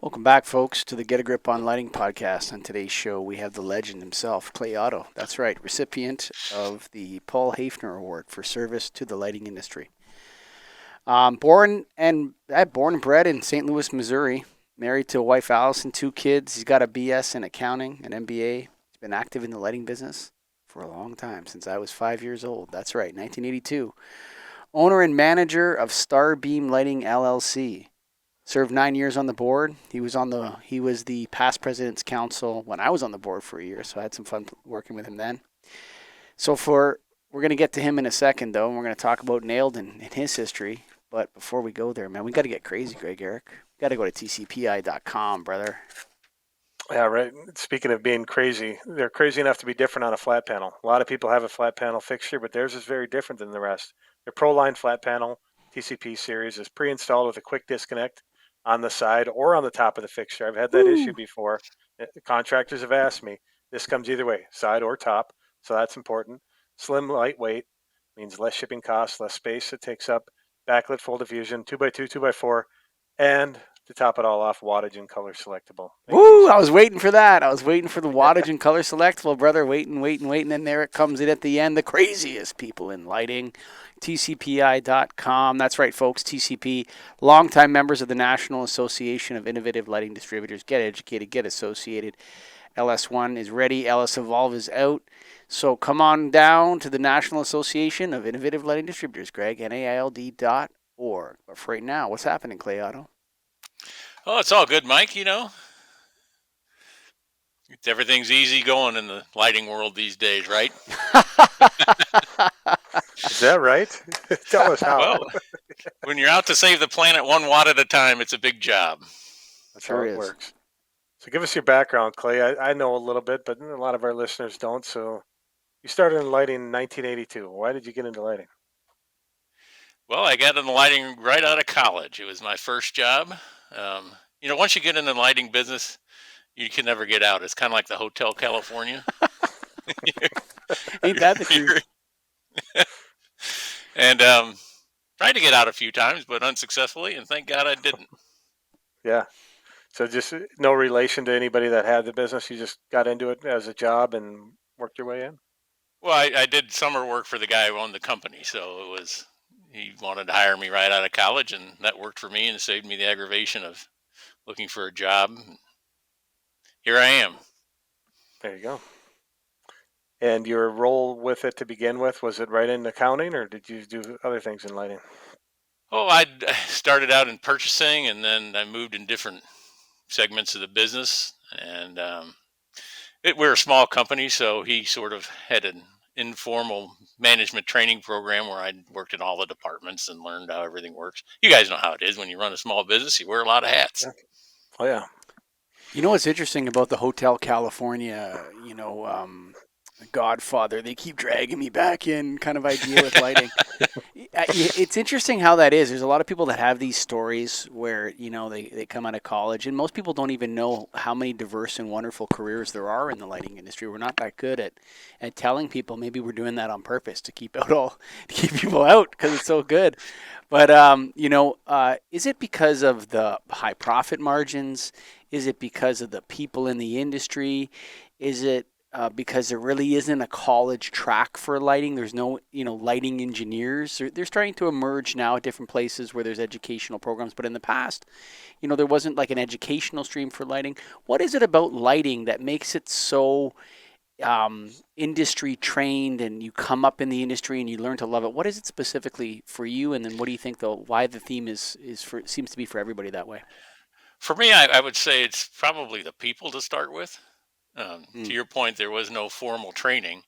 Welcome back, folks, to the Get a Grip on Lighting podcast. On today's show, we have the legend himself, Clay Otto. That's right, recipient of the Paul Hafner Award for service to the lighting industry. Born and bred in St. Louis, Missouri. Married to wife Allison, 2 kids. He's got a BS in accounting, an MBA. He's been active in the lighting business for a long time, since I was 5 years old. That's right, 1982. Owner and manager of Starbeam Lighting LLC. Served 9 years on the board. He was the past president's council when I was on the board for a year, so I had some fun working with him then. We're going to get to him in a second, though, and we're going to talk about Nailed and his history. But before we go there, man, we got to get crazy, Greg Eric. We got to go to tcpi.com, brother. Yeah, right. Speaking of being crazy, they're crazy enough to be different on a flat panel. A lot of people have a flat panel fixture, but theirs is very different than the rest. Their ProLine flat panel TCP series is pre-installed with a quick disconnect on the side or on the top of the fixture. I've had that issue before. The contractors have asked me. This comes either way, side or top, so that's important. Slim, lightweight means less shipping costs, less space it takes up. Backlit full diffusion, 2x2, 2x4, and to top it all off, wattage and color selectable. Woo! I was waiting for that. I was waiting for the wattage and color selectable, brother. Waiting. And there it comes in at the end. The craziest people in lighting. TCPI.com. That's right, folks. TCP, longtime members of the National Association of Innovative Lighting Distributors. Get educated, get associated. LS1 is ready. LS Evolve is out. So come on down to the National Association of Innovative Lighting Distributors, Greg, NAILD.org. But for right now, what's happening, Clay Otto? Oh, it's all good, Mike. Everything's easy going in the lighting world these days, right? Is that right? Tell us how. Well, when you're out to save the planet 1 watt at a time, it's a big job. That's sure how it works. So give us your background, Clay. I know a little bit, but a lot of our listeners don't. So you started in lighting in 1982. Why did you get into lighting? Well, I got into lighting right out of college. It was my first job. Once you get in the lighting business, you can never get out. It's kind of like the Hotel California. Ain't that the truth? And tried to get out a few times, but unsuccessfully, and thank God I didn't. Yeah. So just no relation to anybody that had the business. You just got into it as a job and worked your way in? Well, I did summer work for the guy who owned the company, so he wanted to hire me right out of college, and that worked for me and saved me the aggravation of looking for a job. Here I am. There you go. And your role with it to begin with, was it right in accounting, or did you do other things in lighting? Oh, I started out in purchasing, and then I moved in different segments of the business. And we're a small company, so he sort of had an informal management training program where I worked in all the departments and learned how everything works. You guys know how it is when you run a small business. You wear a lot of hats. Yeah. Oh, yeah. You know what's interesting about the Hotel California, Godfather, they keep dragging me back in kind of idea with lighting. It's interesting how that is. There's a lot of people that have these stories where, they come out of college, and most people don't even know how many diverse and wonderful careers there are in the lighting industry. We're not that good at telling people. Maybe we're doing that on purpose to keep people out because it's so good. But, is it because of the high profit margins? Is it because of the people in the industry? Is it because there really isn't a college track for lighting? There's no, lighting engineers. They're starting to emerge now at different places where there's educational programs. But in the past, there wasn't like an educational stream for lighting. What is it about lighting that makes it so industry trained, and you come up in the industry and you learn to love it? What is it specifically for you? And then what do you think, why the theme seems to be for everybody that way? For me, I would say it's probably the people to start with. To your point, there was no formal training.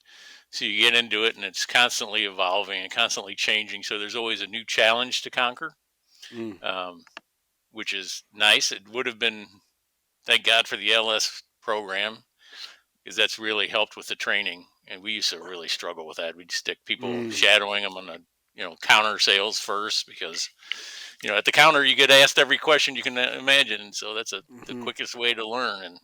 So you get into it and it's constantly evolving and constantly changing. So there's always a new challenge to conquer, which is nice. It would have been, thank God for the LS program, because that's really helped with the training. And we used to really struggle with that. We'd stick people shadowing them on counter sales first, because at the counter you get asked every question you can imagine, and so that's the quickest way to learn. And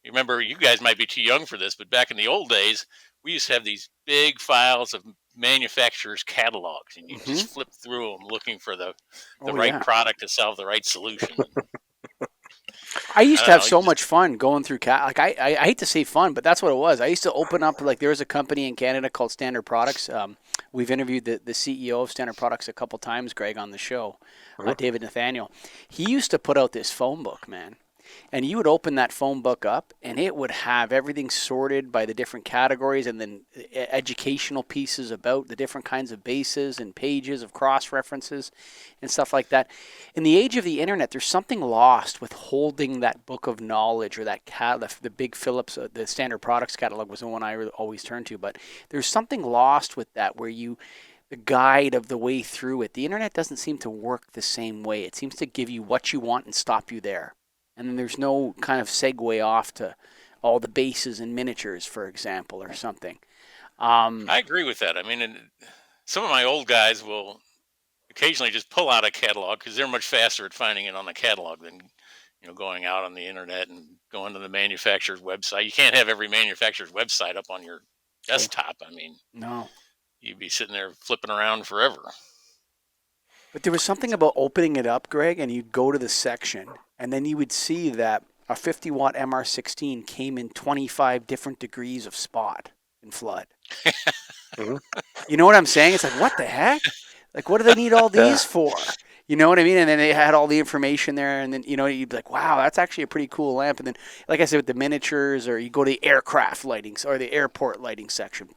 remember, you guys might be too young for this, but back in the old days, we used to have these big files of manufacturers' catalogues, and you just flip through them looking for the right product to solve the right solution. I used I to don't have know. so much fun going through like I hate to say fun, but that's what it was. I used to open up like there was a company in Canada called Standard Products. We've interviewed the CEO of Standard Products a couple times, Greg, on the show, David Nathaniel. He used to put out this phone book, man. And you would open that phone book up, and it would have everything sorted by the different categories, and then educational pieces about the different kinds of bases and pages of cross references and stuff like that. In the age of the internet, there's something lost with holding that book of knowledge, or that the big Philips, the Standard Products catalog was the one I always turned to. But there's something lost with that, where the guide of the way through it. The internet doesn't seem to work the same way. It seems to give you what you want and stop you there. And then there's no kind of segue off to all the bases and miniatures, for example, or something. I agree with that. I mean, some of my old guys will occasionally just pull out a catalog because they're much faster at finding it on the catalog than going out on the internet and going to the manufacturer's website. You can't have every manufacturer's website up on your desktop. I mean, no. You'd be sitting there flipping around forever. But there was something about opening it up, Greg, and you'd go to the section, and then you would see that a 50-watt MR16 came in 25 different degrees of spot and flood. Mm-hmm. You know what I'm saying? It's like, what the heck? Like, what do they need all these for? You know what I mean? And then they had all the information there, and then, you'd be like, wow, that's actually a pretty cool lamp. And then, like I said, with the miniatures, or you go to the aircraft lighting, or the airport lighting section,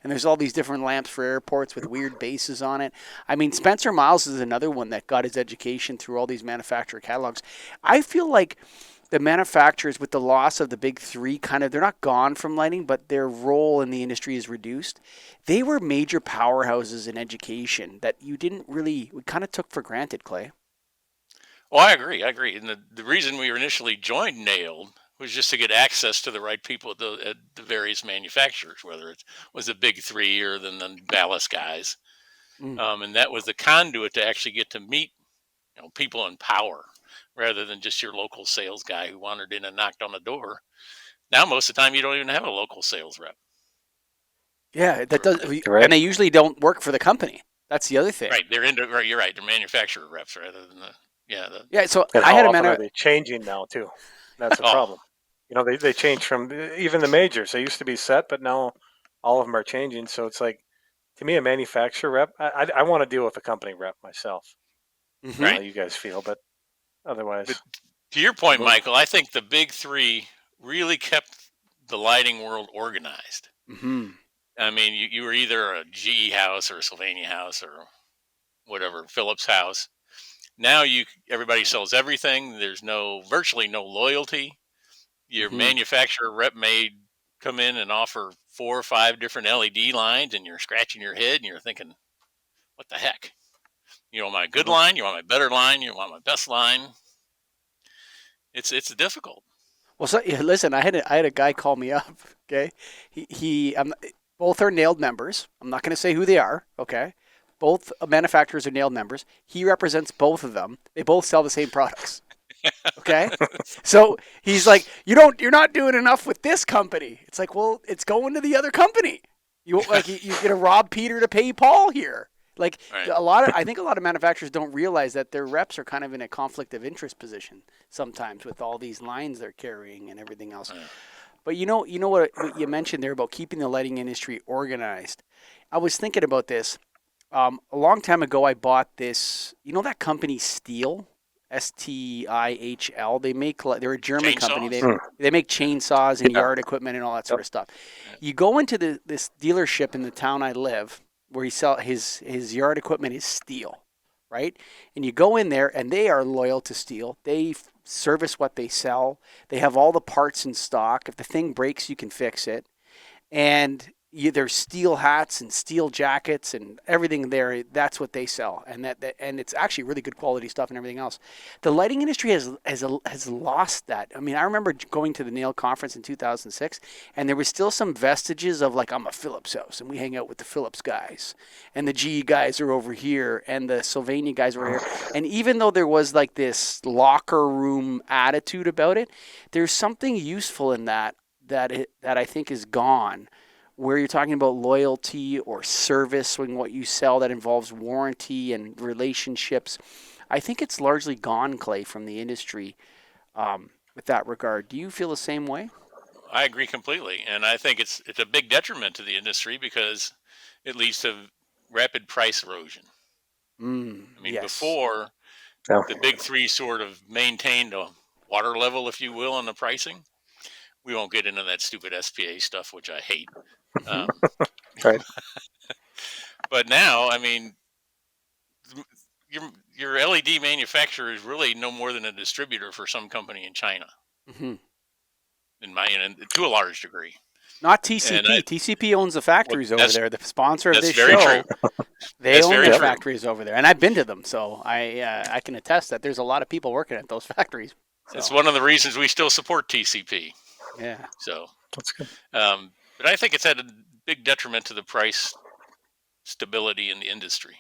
and there's all these different lamps for airports with weird bases on it. I mean, Spencer Miles is another one that got his education through all these manufacturer catalogs. I feel like the manufacturers, with the loss of the big three, they're not gone from lighting, but their role in the industry is reduced. They were major powerhouses in education that we kind of took for granted, Clay. Oh, I agree. And the reason we were initially joined NAILD was just to get access to the right people at the various manufacturers, whether it was the big three or then the ballast guys. And that was the conduit to actually get to meet people in power, rather than just your local sales guy who wandered in and knocked on the door. Now, most of the time, you don't even have a local sales rep. Yeah, that does, right. And they usually don't work for the company. That's the other thing. Right, you're right. They're manufacturer reps rather than So and I had how often are they changing now too? That's a problem. They change from even the majors. They used to be set, but now all of them are changing. So it's like, to me, a manufacturer rep, I want to deal with a company rep myself. Mm-hmm. Right. How you guys feel, but otherwise. But to your point, Michael, I think the big three really kept the lighting world organized. Mm-hmm. I mean, you were either a GE house or a Sylvania house or whatever, Philips house. Now everybody sells everything. There's virtually no loyalty. Your manufacturer rep may come in and offer 4 or 5 different LED lines, and you're scratching your head and you're thinking, what the heck? You want my good line? You want my better line? You want my best line? It's difficult. Well, so, listen, I had a guy call me up. Okay, he both are NAILD members. I'm not going to say who they are. Okay, both manufacturers are NAILD members. He represents both of them. They both sell the same products. Okay, so he's like, you're not doing enough with this company. It's like, well, it's going to the other company. You're going to rob Peter to pay Paul here. Like, right. I think a lot of manufacturers don't realize that their reps are kind of in a conflict of interest position sometimes with all these lines they're carrying and everything else. Yeah. But you know what you mentioned there about keeping the lighting industry organized. I was thinking about this. A long time ago, I bought this. You know that company Stihl, Stihl. They're a German company. They make chainsaws and yard equipment and all that sort of stuff. You go into this dealership in the town I live, where he sell his yard equipment is Stihl, right? And you go in there, and they are loyal to Stihl. They service what they sell. They have all the parts in stock. If the thing breaks, you can fix it. And there's Stihl hats and Stihl jackets and everything there. That's what they sell, and and it's actually really good quality stuff and everything else. The lighting industry has lost that. I mean, I remember going to the NAILD conference in 2006, and there was still some vestiges of like, I'm a Philips house, and we hang out with the Philips guys, and the GE guys are over here, and the Sylvania guys are over here. And even though there was like this locker room attitude about it, there's something useful in that I think is gone, where you're talking about loyalty or service when what you sell that involves warranty and relationships. I think it's largely gone, Clay, from the industry. with that regard. Do you feel the same way? I agree completely, and I think it's a big detriment to the industry because it leads to rapid price erosion. I mean, Yes. before Yeah. the big three sort of maintained a water level, if you will, on the pricing. We won't get into that stupid SPA stuff, which I hate. Right. But now, I mean, your LED manufacturer is really no more than a distributor for some company in China, to a large degree. Not TCP. TCP owns the factories over there. The sponsor of this show, true. They own the factories over there, and I've been to them, so I can attest that there's a lot of people working at those factories. So. It's one of the reasons we still support TCP. Yeah. So that's good. But I think it's had a big detriment to the price stability in the industry.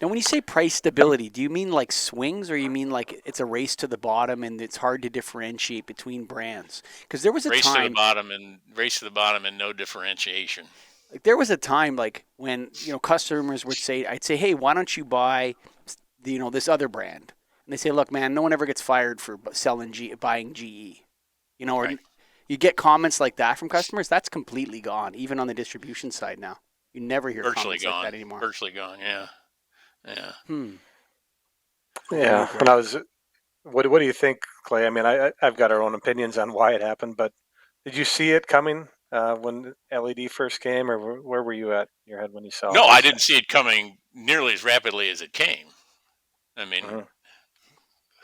Now, when you say price stability, do you mean like swings, or you mean like it's a race to the bottom and it's hard to differentiate between brands? Because there was a race time to the bottom and no differentiation. Like there was a time like when customers would say, I'd say, hey, why don't you buy this other brand? And they say, look, man, no one ever gets fired for buying GE. Or Right. you get comments like that from customers. That's completely gone, even on the distribution side now. You never hear Virtually comments gone. like that anymore. Virtually gone. Yeah. Yeah. When I was, what do you think, Clay? I mean, I've got our own opinions on why it happened, but did you see it coming when LED first came, or where were you at in your head when you saw it? No, I didn't see it coming nearly as rapidly as it came. I mean,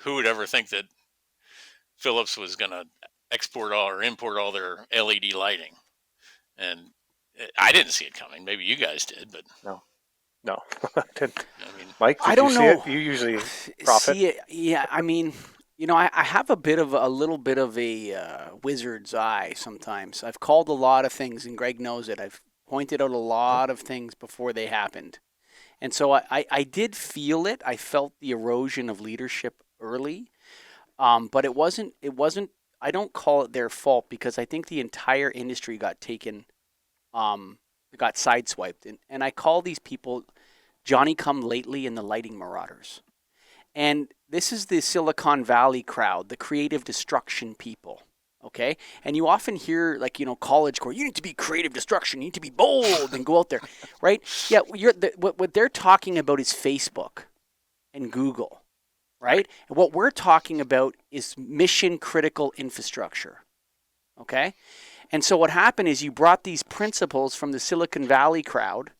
who would ever think that Philips was going to export or import all their LED lighting? And I didn't see it coming. Maybe you guys did, but no, I didn't. I mean, Mike, did I don't you see know. it? You usually profit. See it, yeah. I mean, I have a little bit of a wizard's eye sometimes. I've called a lot of things, and Greg knows it. I've pointed out a lot of things before they happened. And so I did feel it. I felt the erosion of leadership early, but it wasn't. I don't call it their fault, because I think the entire industry got got sideswiped, and I call these people Johnny Come Lately and the Lighting Marauders. And this is the Silicon Valley crowd, the creative destruction people. Okay, and you often hear college core. You need to be creative destruction. You need to be bold and go out there, right? Yeah, what they're talking about is Facebook and Google, right? And what we're talking about is mission critical infrastructure. Okay, and so what happened is you brought these principles from the Silicon Valley crowd,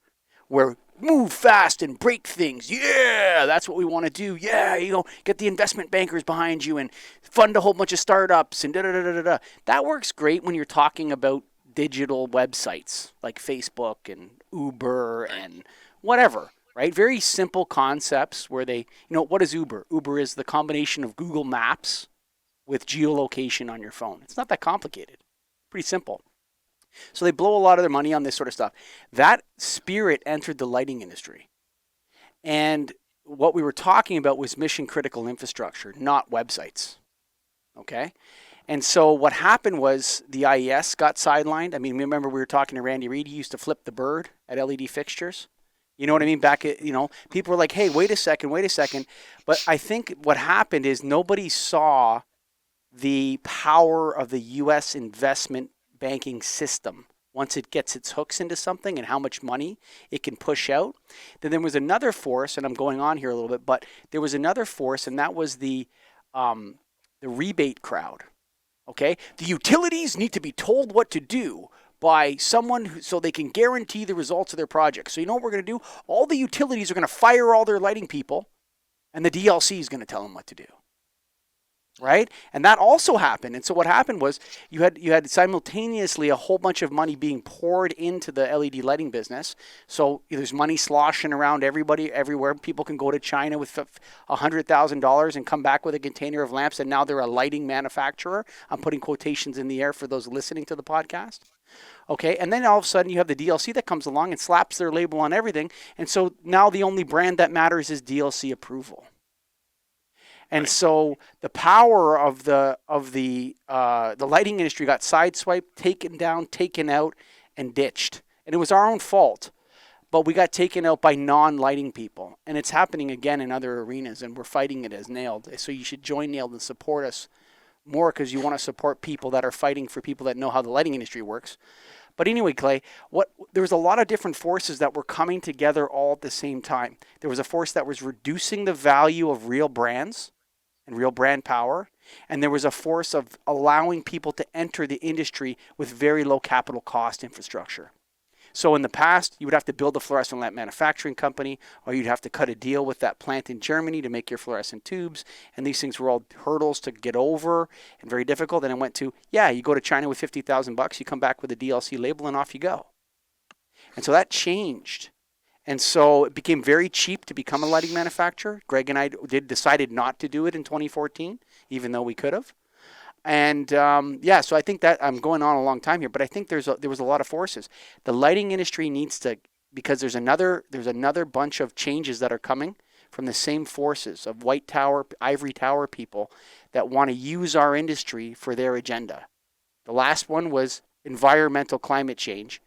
where move fast and break things. Yeah, that's what we want to do. Yeah, get the investment bankers behind you and fund a whole bunch of startups and da-da-da-da-da. That works great when you're talking about digital websites like Facebook and Uber and whatever, right? Very simple concepts where they, what is Uber? Uber is the combination of Google Maps with geolocation on your phone. It's not that complicated. Pretty simple. So they blow a lot of their money on this sort of stuff. That spirit entered the lighting industry. And what we were talking about was mission critical infrastructure, not websites. Okay? And so what happened was the IES got sidelined. I mean, remember we were talking to Randy Reed. He used to flip the bird at LED fixtures. You know what I mean? Back at, people were like, hey, wait a second. But I think what happened is nobody saw the power of the U.S. investment banking system once it gets its hooks into something and how much money it can push out. Then there was another force, and I'm going on here a little bit, but there was another force, and that was the rebate crowd. Okay, the utilities need to be told what to do by someone so they can guarantee the results of their project. So you know what we're going to do? All the utilities are going to fire all their lighting people, and the DLC is going to tell them what to do. Right? And that also happened. And so what happened was you had simultaneously a whole bunch of money being poured into the LED lighting business. So there's money sloshing around everywhere. People can go to China with $100,000 and come back with a container of lamps, and now they're a lighting manufacturer. I'm putting quotations in the air for those listening to the podcast. Okay, and then all of a sudden you have the DLC that comes along and slaps their label on everything. And so now the only brand that matters is DLC approval. And so the power of the lighting industry got sideswiped, taken down, taken out, and ditched. And it was our own fault. but we got taken out by non-lighting people, and it's happening again in other arenas, and we're fighting it as Nailed. So you should join Nailed and support us more, because you want to support people that are fighting for people that know how the lighting industry works. But anyway, Clay, there was a lot of different forces that were coming together all at the same time. There was a force that was reducing the value of real brands and real brand power, and there was a force of allowing people to enter the industry with very low capital cost infrastructure. So in the past, you would have to build a fluorescent lamp manufacturing company, or you'd have to cut a deal with that plant in Germany to make your fluorescent tubes. And these things were all hurdles to get over and very difficult. And it went to, you go to China with $50,000, you come back with a DLC label, and off you go. And so that changed. And so it became very cheap to become a lighting manufacturer. Greg and I decided not to do it in 2014, even though we could have. And so I think that I'm going on a long time here, but I think there was a lot of forces. The lighting industry needs to, because there's another bunch of changes that are coming from the same forces of white tower, ivory tower people that want to use our industry for their agenda. The last one was environmental climate change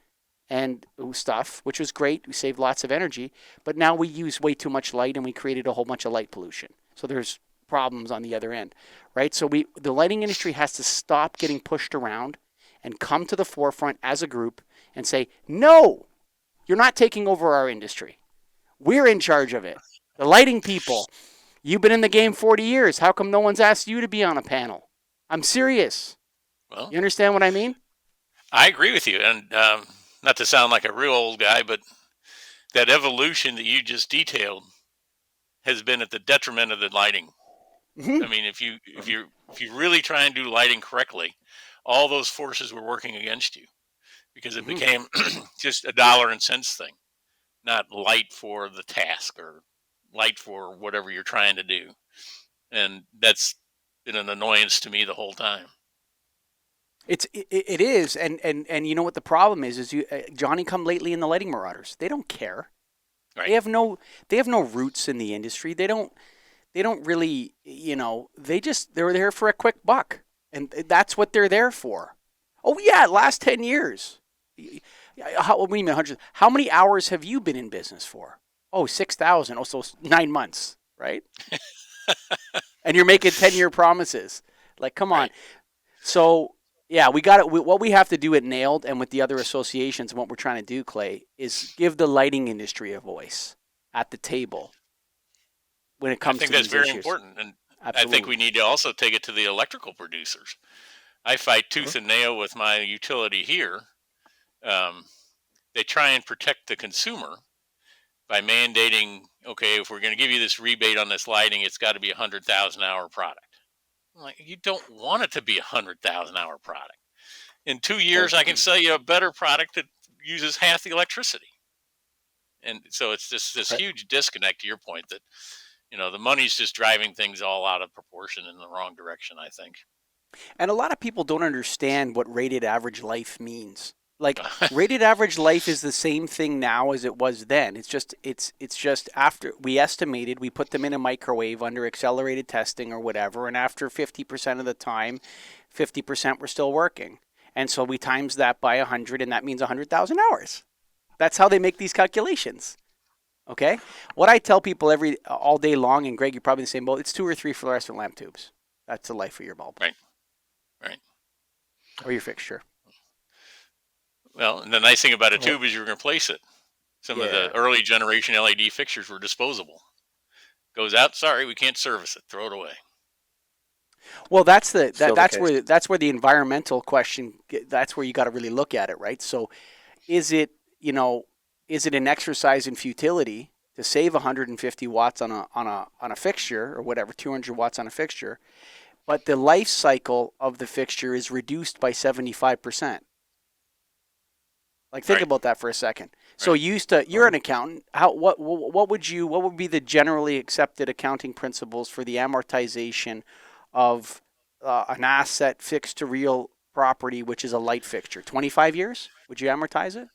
and stuff, which was great. We saved lots of energy, but now we use way too much light and we created a whole bunch of light pollution. So there's problems on the other end, right? So the lighting industry has to stop getting pushed around and come to the forefront as a group and say, no, you're not taking over our industry. We're in charge of it. The lighting people, you've been in the game 40 years. How come no one's asked you to be on a panel? I'm serious. Well, You understand what I mean? I agree with you. And not to sound like a real old guy, but that evolution that you just detailed has been at the detriment of the lighting. Mm-hmm. I mean, if you really try and do lighting correctly, all those forces were working against you, because it became just a dollar and cents thing, not light for the task or light for whatever you're trying to do. And that's been an annoyance to me the whole time. It is, and you know what the problem is you Johnny come lately in the lighting marauders. They don't care. Right. They have no roots in the industry. They don't really, they're there for a quick buck, and that's what they're there for. Oh yeah, last 10 years. What do you mean 100? How many hours have you been in business for? Oh, 6,000. Oh, so 9 months, right? And you're making 10-year promises. Like, come on. Right. So yeah, we got it. What we have to do at Nailed and with the other associations, and what we're trying to do, Clay, is give the lighting industry a voice at the table when it comes to these issues. I think that's very important, and Absolutely. I think we need to also take it to the electrical producers. I fight tooth and nail with my utility here. They try and protect the consumer by mandating, okay, if we're going to give you this rebate on this lighting, it's got to be a 100,000-hour product. I'm like, you don't want it to be a 100,000-hour product. In 2 years, I can sell you a better product that uses half the electricity. And so it's just this huge disconnect, to your point, that the money's just driving things all out of proportion in the wrong direction, I think. And a lot of people don't understand what rated average life means. Like, rated average life is the same thing now as it was then. It's just after we estimated, we put them in a microwave under accelerated testing or whatever, and after 50% of the time, 50% were still working. And so we times that by 100, and that means 100,000 hours. That's how they make these calculations. Okay? What I tell people all day long, and Greg, you're probably the same boat, it's 2 or 3 fluorescent lamp tubes. That's the life of your bulb. Right. Or your fixture. Well, and the nice thing about a tube is you can replace it. Some of the early generation LED fixtures were disposable. Goes out, sorry, we can't service it. Throw it away. Well, that's where the environmental question, that's where you got to really look at it, right? So is it an exercise in futility to save 150 watts on a fixture or whatever, 200 watts on a fixture, but the life cycle of the fixture is reduced by 75%? Like, think about that for a second. So you're an accountant. What would be the generally accepted accounting principles for the amortization of an asset fixed to real property, which is a light fixture? 25 years? Would you amortize it?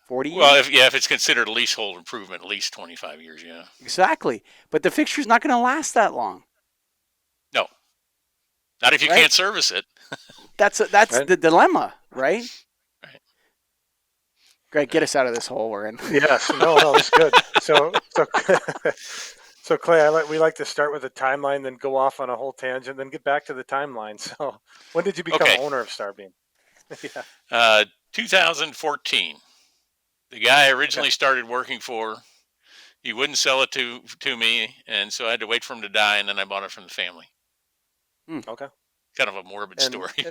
40 years? Well, if it's considered a leasehold improvement, at least 25 years, yeah. Exactly. But the fixture's not going to last that long. No. Not if you can't service it. That's the dilemma, right? Greg, get us out of this hole we're in. Yes, no, that's good. So Clay, we like to start with a timeline, then go off on a whole tangent, then get back to the timeline. So, when did you become Okay. owner of Starbeam? Yeah. 2014. The guy I originally started working for, he wouldn't sell it to me, and so I had to wait for him to die, and then I bought it from the family. Okay. Kind of a morbid And story,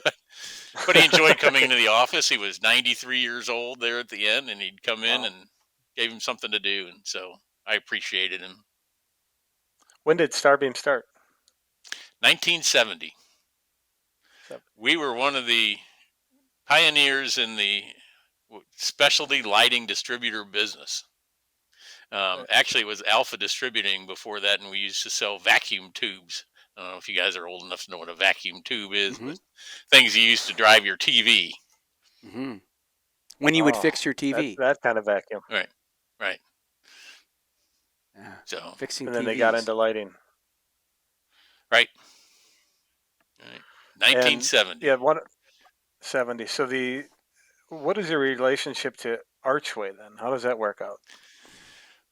but he enjoyed coming into the office. He was 93 years old there at the end, and he'd come in Wow. and gave him something to do, and so I appreciated him. When did Starbeam start? 1970. We were one of the pioneers in the specialty lighting distributor business. Actually, it was Alpha Distributing before that, and we used to sell vacuum tubes. I don't know if you guys are old enough to know what a vacuum tube is, but things you used to drive your TV. When you would fix your TV. That kind of vacuum. Right. Yeah. So Fixing And then TVs. they got into lighting. Right. 1970. And, yeah, 170. So what is your relationship to Archway then? How does that work out?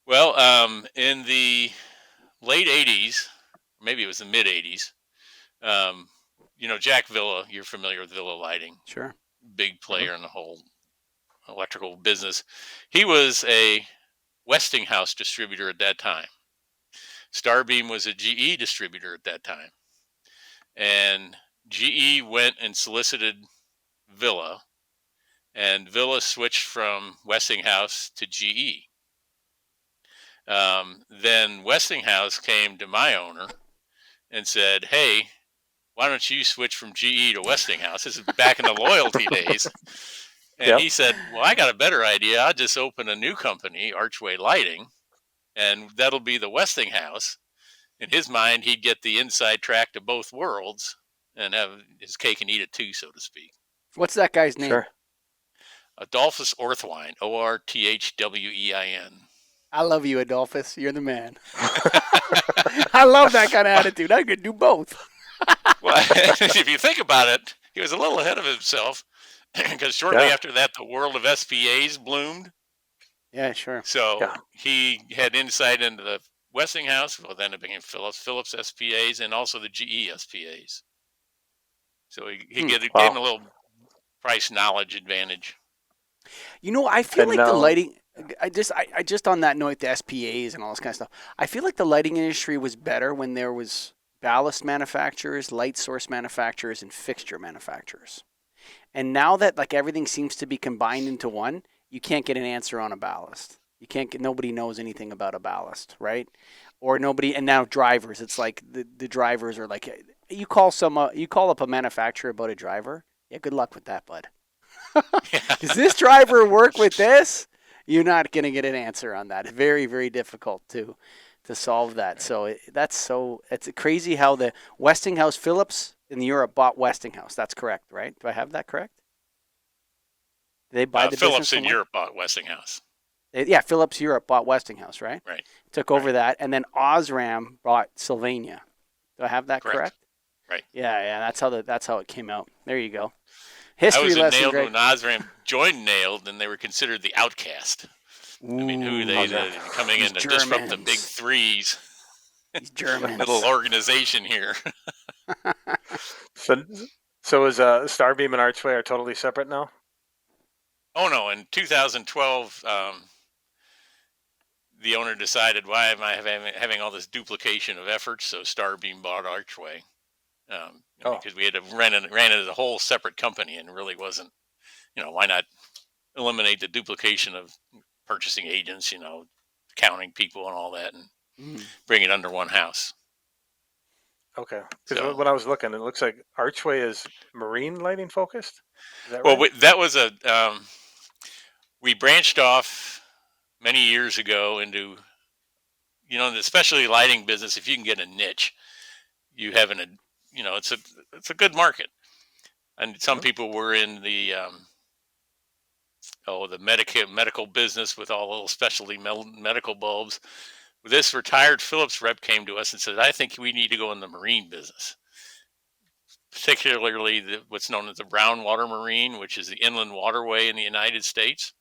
Well, in the late 80s, maybe it was the mid 80s, Jack Villa, you're familiar with Villa Lighting. Sure. Big player in the whole electrical business. He was a Westinghouse distributor at that time. Starbeam was a GE distributor at that time. And GE went and solicited Villa, and Villa switched from Westinghouse to GE. Then Westinghouse came to my owner and said, "Hey, why don't you switch from GE to Westinghouse?" This is back in the loyalty days. And he said, "Well, I got a better idea. I'll just open a new company, Archway Lighting, and that'll be the Westinghouse." In his mind, he'd get the inside track to both worlds and have his cake and eat it too, so to speak. What's that guy's name? Sure. Adolphus Orthwein, Orthwein. I love you, Adolphus. You're the man. I love that kind of attitude. I could do both. Well, if you think about it, he was a little ahead of himself because shortly after that, the world of SPAs bloomed. Yeah, sure. So he had insight into the Westinghouse. Well, then it became Philips SPAs, and also the GE SPAs. So he gave him a little price knowledge advantage. I feel like the lighting. I just on that note, the SPAs and all this kind of stuff. I feel like the lighting industry was better when there was ballast manufacturers, light source manufacturers, and fixture manufacturers. And now that everything seems to be combined into one, you can't get an answer on a ballast. You can't get. Nobody knows anything about a ballast, right? Or nobody. And now drivers. It's like the drivers are like, you call up a manufacturer about a driver. Yeah, good luck with that, bud. Does this driver work with this? You're not going to get an answer on that. It's very, very difficult to solve that. So it's crazy how the Westinghouse, Philips in Europe bought Westinghouse. That's correct, right? Do I have that correct? Did they buy the Philips business in Europe bought Westinghouse. Philips Europe bought Westinghouse, right? Right. Took over that, and then Osram bought Sylvania. Do I have that correct? Right. Yeah. That's how it came out. There you go. History lesson, Nailed Greg. when Osram joined Nailed, and they were considered the outcast. Ooh, I mean, who they coming in to disrupt the big threes. These Germans. Little organization here. So is Starbeam and Archway are totally separate now? Oh no! In 2012, the owner decided, why am I having all this duplication of efforts? So Starbeam bought Archway. Because we had to ran it as a whole separate company, and really wasn't. Why not eliminate the duplication of purchasing agents, accounting people and all that, and bring it under one house. Okay. Because when I was looking, it looks like Archway is marine lighting focused. Is that well, right? that was we branched off many years ago into, the specialty lighting business. If you can get a niche, you have it's a good market. And some people were in the medical business with all little specialty medical bulbs. This retired Philips rep came to us and said, "I think we need to go in the marine business, particularly what's known as the brown water marine, which is the inland waterway in the United States."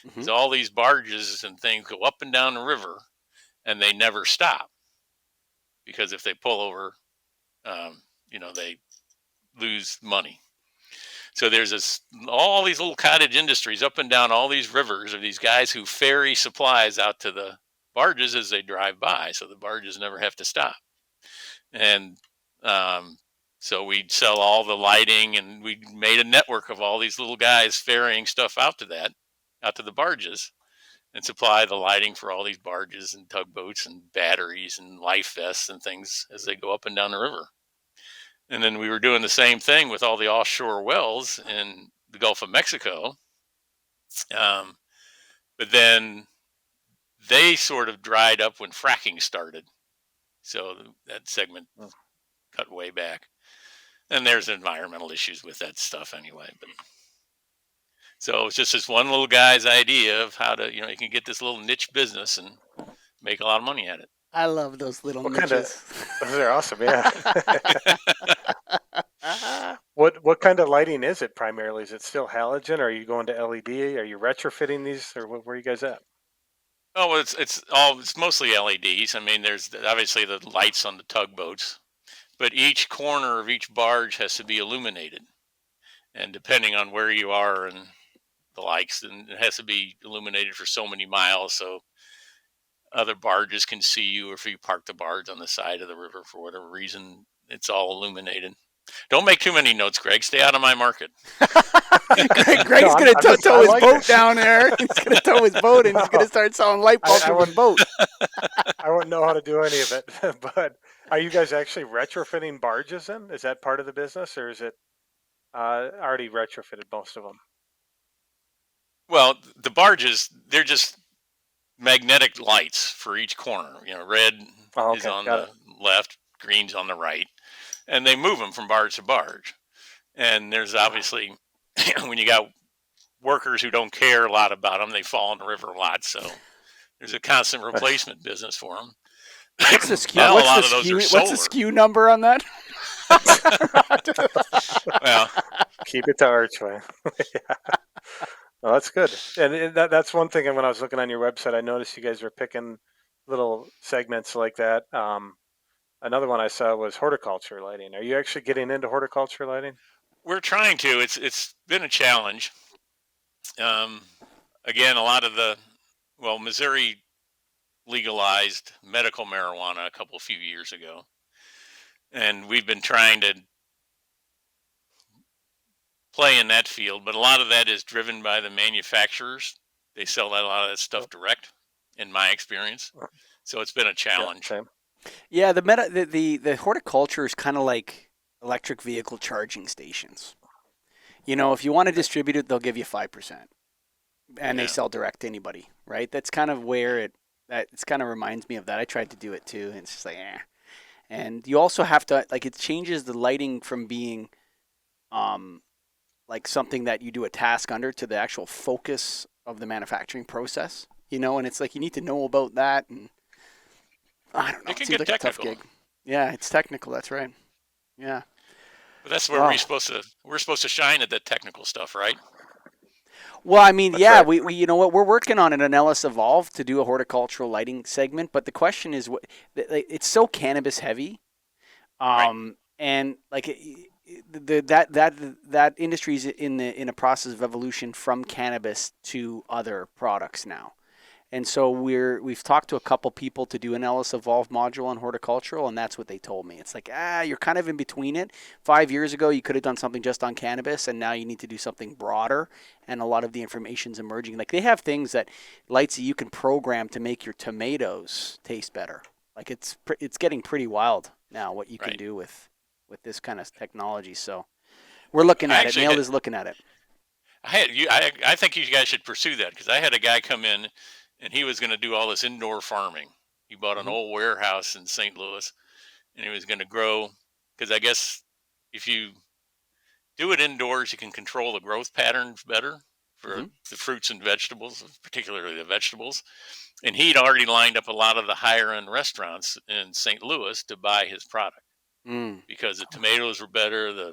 Because all these barges and things go up and down the river, and they never stop. Because if they pull over, they lose money. So there's all these little cottage industries up and down all these rivers of these guys who ferry supplies out to the barges as they drive by. So the barges never have to stop. And so we'd sell all the lighting, and we made a network of all these little guys ferrying stuff out to the barges, and supply the lighting for all these barges and tugboats and batteries and life vests and things as they go up and down the river. And then we were doing the same thing with all the offshore wells in the Gulf of Mexico. But then they sort of dried up when fracking started. So that segment cut way back. And there's environmental issues with that stuff anyway. But so it's just this one little guy's idea of how to, you can get this little niche business and make a lot of money at it. I love those little What niches. those are awesome, yeah. What kind of lighting is it primarily? Is it still halogen, or are you going to LED? Are you retrofitting these, or where are you guys at? Oh, well, it's mostly LEDs. I mean, there's obviously the lights on the tugboats, but each corner of each barge has to be illuminated, and depending on where you are and the likes, and it has to be illuminated for so many miles, so other barges can see you. Or if you park the barge on the side of the river for whatever reason, it's all illuminated. Don't make too many notes, Greg. Stay out of my market. Greg's going to tow his boat down there. He's going to tow his boat, and he's going to start selling light bulbs for his boat. I wouldn't know how to do any of it. But are you guys actually retrofitting barges then? Is that part of the business, or is it already retrofitted, most of them? Well, the barges, they're just magnetic lights for each corner. Red is on the left, green's on the right. And they move them from barge to barge. And there's obviously, when you got workers who don't care a lot about them, they fall in the river a lot. So there's a constant replacement business for them. What's the SKU? What's the SKU number on that? Well, keep it to Archway. Yeah. Well, that's good. And that's one thing. And when I was looking on your website, I noticed you guys were picking little segments like that. Another one I saw was horticulture lighting. Are you actually getting into horticulture lighting? We're trying to. It's been a challenge. Again, a lot of Missouri legalized medical marijuana a few years ago, and we've been trying to play in that field, but a lot of that is driven by the manufacturers. They sell a lot of that stuff direct, in my experience. So it's been a challenge. Yeah, the horticulture is kind of like electric vehicle charging stations. If you want to distribute it, they'll give you 5%, and they sell direct to anybody, right? That's kind of where it kind of reminds me of that. I tried to do it too, and it's just like, eh. And you also have to, it changes the lighting from being like something that you do a task under to the actual focus of the manufacturing process, and it's like you need to know about that, and I don't know. It seems like a tough gig. Yeah, it's technical. That's right. Yeah. But that's where we're supposed to shine at that technical stuff, right? Well, I mean, right. we you know what, we're working on an LS Evolve to do a horticultural lighting segment, but the question is, it's so cannabis heavy, right. And that industry is in a process of evolution from cannabis to other products now. And so we've talked to a couple people to do an LS Evolve module on horticultural, and that's what they told me. It's like, you're kind of in between it. 5 years ago, you could have done something just on cannabis, and now you need to do something broader, and a lot of the information's emerging. Like, they have things lights that you can program to make your tomatoes taste better. Like, it's getting pretty wild now what you can do with this kind of technology. So we're looking at it. Nailed is looking at it. I think you guys should pursue that, because I had a guy come in, and he was going to do all this indoor farming. He bought an old warehouse in St. Louis, and he was going to grow, because I guess if you do it indoors, you can control the growth patterns better for the fruits and vegetables, particularly the vegetables. And he'd already lined up a lot of the higher end restaurants in St. Louis to buy his product because the tomatoes were better, the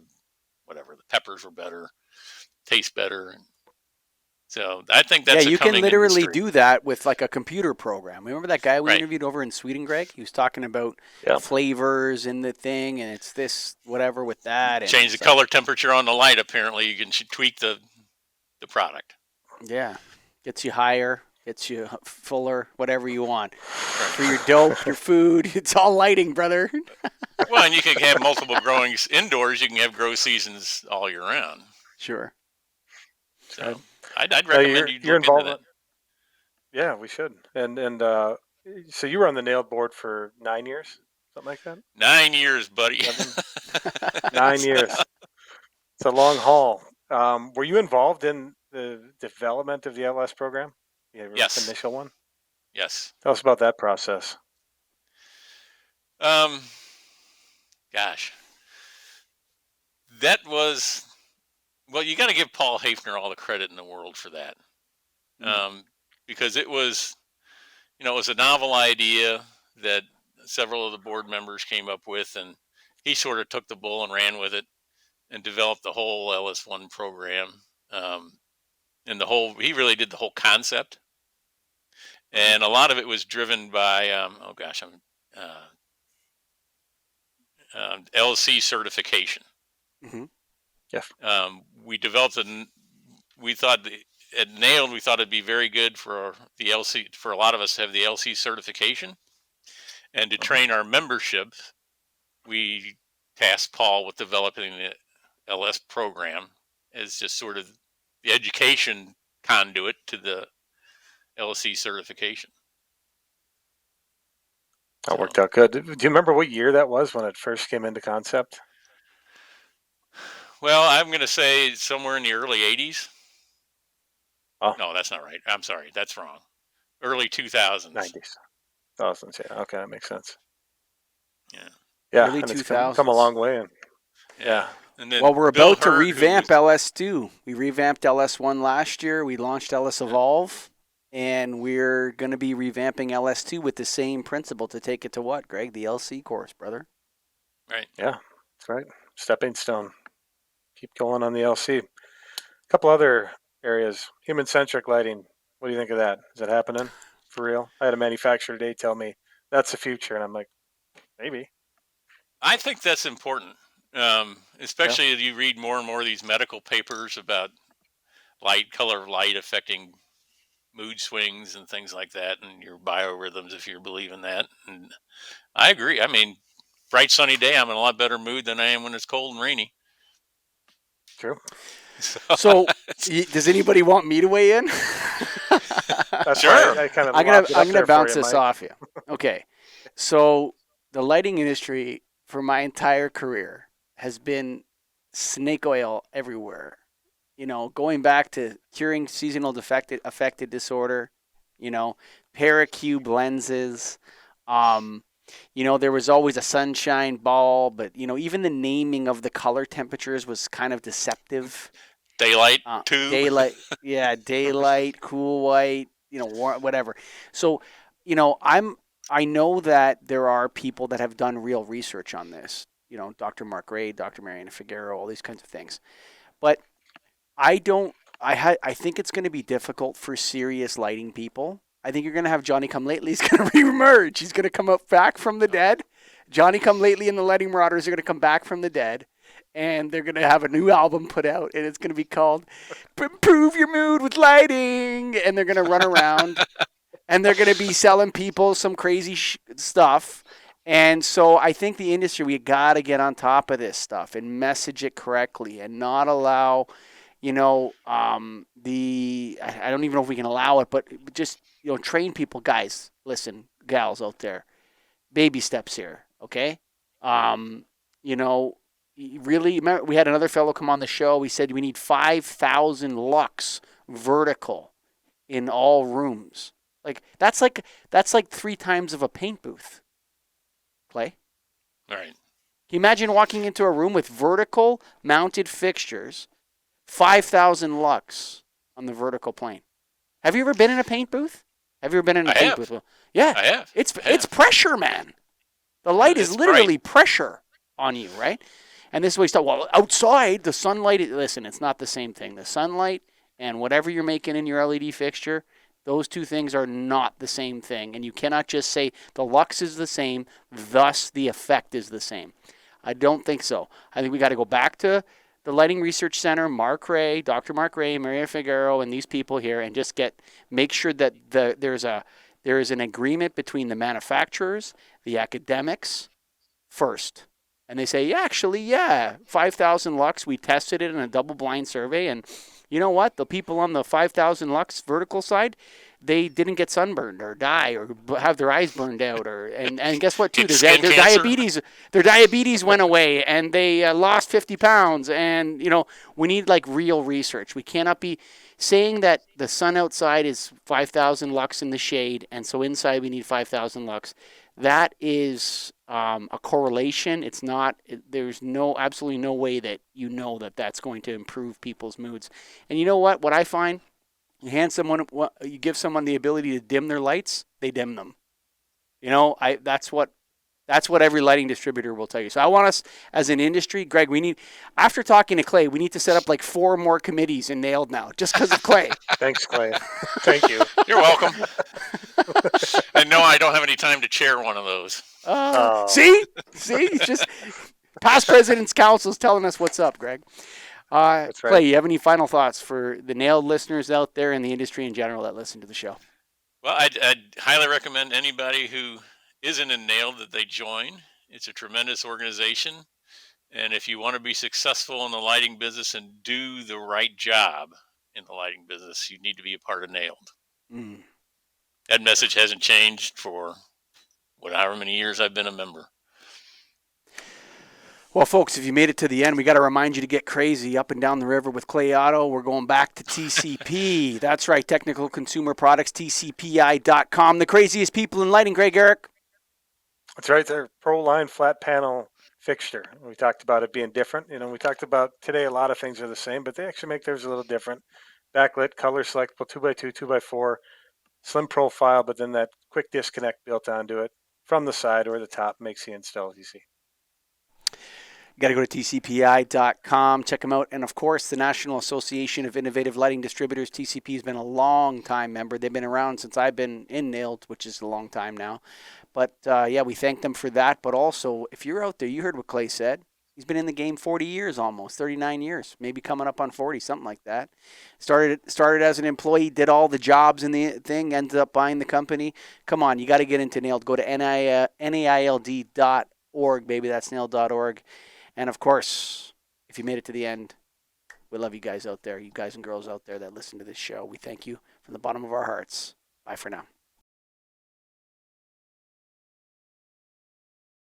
peppers were better, taste better. So I think Yeah, that's a you can coming literally industry. do that with like a computer program. Remember that guy we Right. interviewed over in Sweden, Greg? He was talking about Yeah. flavors in the thing, and it's this whatever with that, and Change the it's like, color temperature on the light. Apparently, you can tweak the product. yeah, gets you higher, gets you fuller, whatever you want Right. for your dope, your food. It's all lighting, brother. Well, and you can have multiple growing indoors. You can have grow seasons all year round. Sure. So Right. I'd Now, recommend you your look into that. involvement. Yeah, we should. And so you were on the nailed board for 9 years, something like that. 9 years, buddy. 9 years. It's a long haul. Were you involved in the development of the LS program? The Yes. initial one? Yes. Tell us about that process. Gosh, that was, well, you got to give Paul Hafner all the credit in the world for that. Because it was, it was a novel idea that several of the board members came up with, and he sort of took the bull and ran with it and developed the whole LS1 program. And he really did the whole concept. And a lot of it was driven by, LC certification. Mm-hmm. Yeah. We developed we thought at Nailed, we thought it'd be very good for the LC, for a lot of us to have the LC certification. And to train our membership, we tasked Paul with developing the LS program as just sort of the education conduit to the LC certification. That worked out good. Do you remember what year that was when it first came into concept? Well, I'm going to say somewhere in the early 80s. Oh. No, that's not right. I'm sorry. That's wrong. Early 2000s. 90s. Thousands, yeah. Okay, that makes sense. Yeah. Yeah, Early and it's 2000s. come a long way. And yeah. And then Well, we're Bill about to Hurd, revamp LS2. We revamped LS1 last year. We launched LS Evolve, and we're going to be revamping LS2 with the same principle to take it to what, Greg? The LC course, brother. Right. Yeah, that's right. Stepping stone. Keep going on the LC. A couple other areas. Human-centric lighting. What do you think of that? Is it happening for real? I had a manufacturer today tell me that's the future, and I'm like, maybe. I think that's important, especially as you read more and more of these medical papers about color of light affecting mood swings and things like that, and your biorhythms, if you believe in that. And I agree. I mean, bright sunny day, I'm in a lot better mood than I am when it's cold and rainy. True. So does anybody want me to weigh in? That's Sure. right. I'm gonna bounce this off you. Okay. So the lighting industry for my entire career has been snake oil everywhere. Going back to curing seasonal affected disorder, paracube lenses. There was always a sunshine ball, but even the naming of the color temperatures was kind of deceptive. Daylight too. Daylight, yeah, daylight, cool white, whatever. So, I know that there are people that have done real research on this. Dr. Mark Ray, Dr. Mariana Figueroa, all these kinds of things. But I think it's going to be difficult for serious lighting people. I think you're going to have Johnny Come Lately. He's going to reemerge. He's going to come up back from the dead. Johnny Come Lately and the Lighting Marauders are going to come back from the dead. And they're going to have a new album put out. And it's going to be called Improve Your Mood with Lighting. And they're going to run around. And they're going to be selling people some crazy stuff. And so I think the industry, we got to get on top of this stuff and message it correctly and not allow, I don't even know if we can allow it, but just, train people. Guys, listen, gals out there, baby steps here, okay? Really, remember, we had another fellow come on the show. We said we need 5,000 lux vertical in all rooms. That's like 3 times of a paint booth. Clay? All right. Can you imagine walking into a room with vertical mounted fixtures, 5,000 lux on the vertical plane? Have you ever been in a paint booth? Have you ever been in a paint booth? Yeah. I have. It's pressure, man. The light is literally pressure on you, right? And this is what we thought. Well, outside, the sunlight, listen, it's not the same thing. The sunlight and whatever you're making in your LED fixture, those two things are not the same thing. And you cannot just say the lux is the same, thus the effect is the same. I don't think so. I think we got to go back to the Lighting Research Center, Mark Ray, Dr. Mark Ray, Maria Figueroa, and these people here, and just make sure that there is an agreement between the manufacturers, the academics, first. And they say, yeah, 5,000 lux. We tested it in a double-blind survey, and you know what? The people on the 5,000 lux vertical side, they didn't get sunburned or die or have their eyes burned out, and guess what too? Their diabetes went away, and they lost 50 pounds. And we need like real research. We cannot be saying that the sun outside is 5,000 lux in the shade, and so inside we need 5,000 lux. That is a correlation. It's not. There's absolutely no way that that's going to improve people's moods. And you know what? What I find, you give someone the ability to dim their lights, they dim them. That's what every lighting distributor will tell you. So I want us as an industry, Greg, after talking to Clay, we need to set up like 4 more committees in Nailed now, just because of Clay. Thanks, Clay. Thank you. You're welcome. And no, I don't have any time to chair one of those. See, it's just past president's council is telling us what's up, Greg. That's right. Clay, you have any final thoughts for the Nailed listeners out there and the industry in general that listen to the show? Well, I'd highly recommend anybody who isn't in Nailed that they join. It's a tremendous organization. And if you want to be successful in the lighting business and do the right job in the lighting business, you need to be a part of Nailed. Mm. That message hasn't changed for however many years I've been a member. Well, folks, if you made it to the end, we got to remind you to get crazy up and down the river with Clay Otto. We're going back to TCP. That's right, Technical Consumer Products, TCPI.com. The craziest people in lighting, Greg Eric. That's right. They're ProLine flat panel fixture. We talked about it being different. We talked about today a lot of things are the same, but they actually make theirs a little different. Backlit, color selectable, 2x2, 2x4, slim profile, but then that quick disconnect built onto it from the side or the top makes the install easy. You got to go to tcpi.com, check them out. And, of course, the National Association of Innovative Lighting Distributors, TCP, has been a long-time member. They've been around since I've been in Nailed, which is a long time now. But, we thank them for that. But also, if you're out there, you heard what Clay said. He's been in the game 40 years almost, 39 years, maybe coming up on 40, something like that. Started as an employee, did all the jobs in the thing, ended up buying the company. Come on, you got to get into Nailed. Go to NAILD.org, baby. That's nailed.org. And, of course, if you made it to the end, we love you guys out there, you guys and girls out there that listen to this show. We thank you from the bottom of our hearts. Bye for now.